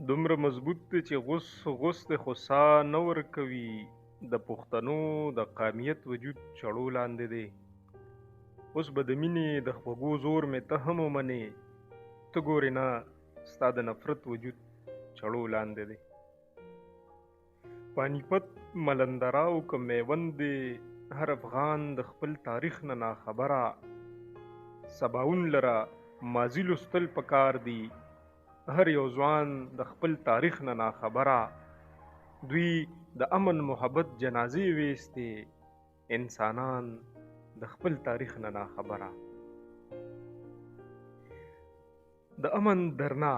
دومره مضبوط دی چې غوس غوس دی خو سا نه ورکوي. د پښتنو د قامیت وجود چړو لاندې دی. اوس به د مینې د خوږو زور مې ته هم ومنې. ته ګورې نه ستا د نفرت وجود چړو لاندې دی. پانیپت ملندرا او که میوند دی، هر افغان د خپل تاریخ نه ناخبره. سباوون لره ماضي لوستل پکار دي، هر یو ځوان د خپل تاریخ نه ناخبره. دوی د امن محبت جنازې ویستې، انسانان د خپل تاریخ نه ناخبره. د امن درنا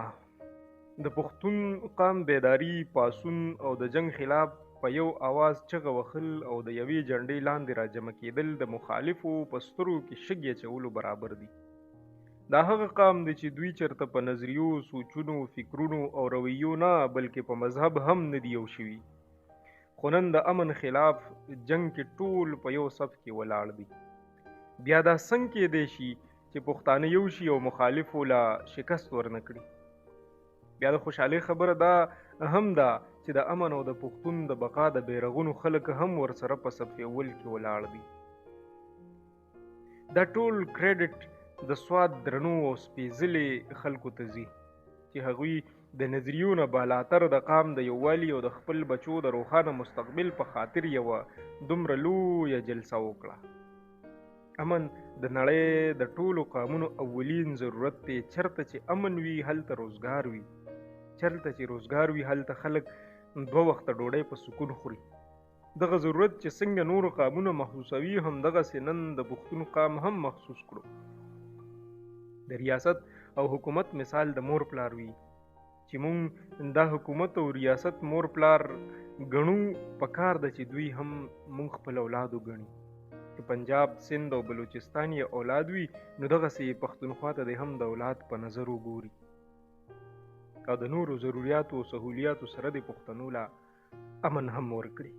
د پښتون قام بیداری پاسون او د جنگ خلاف په یو آواز چغه وهل او د یوې جنډې لاندې راجمع کېدل د مخالفو په سترو کې شګې اچولو برابر دي. دا هغه قام دی چې دوی چرته په نظریو، سوچونو، فکرونو او رویو نه بلکې په مذهب هم نه دی یو شوي. خو نن د امن خلاف جنگ کې ټول په یو صف کې ولاړ دي. بیا دا څنګه کېدی شي چې پښتانه یو شي او مخالفو لا شکست ورنه کړي؟ بیا د خوشحالۍ خبره دا هم ده چې د امن او د پښتون د بقا د بیرغونو خلک هم ورسره په صف اول کې ولاړ دي. دا ټول کریډټ د سواد درنو او سپېڅلي خلکو ته ځي چې هغوی د نظریو نه بالاتر د قام د یووالي او د خپل بچو د روښانه مستقبل په خاطر یوه دومره لویه جلسه وکړه. امن د نړۍ د ټولو قامونو اولین ضرورت دی. چرته چې امن وي هلته روزګار وي. چرته چې روزګار وي هلته خلک 2 وخته ډوډۍ په سکون خوري. دغه ضرورت چې څنګه نورو قامونه محسوسوي همدغسې نن د پښتون قام هم محسوس کړو. د ریاست او حکومت مثال د مور پلار وي چې مونږ دا حکومت او ریاست مور پلار ګڼو. پکار ده چې دوی هم مونږ خپل اولاد وګڼي. که پنجاب، سند او بلوچستان یې اولاد وي نو دغسې پښتونخوا ته هم د اولاد په نظر وګوري او د نورو ضروریاتو او سهولیاتو سره د پښتنو لا امن هم ورکړي.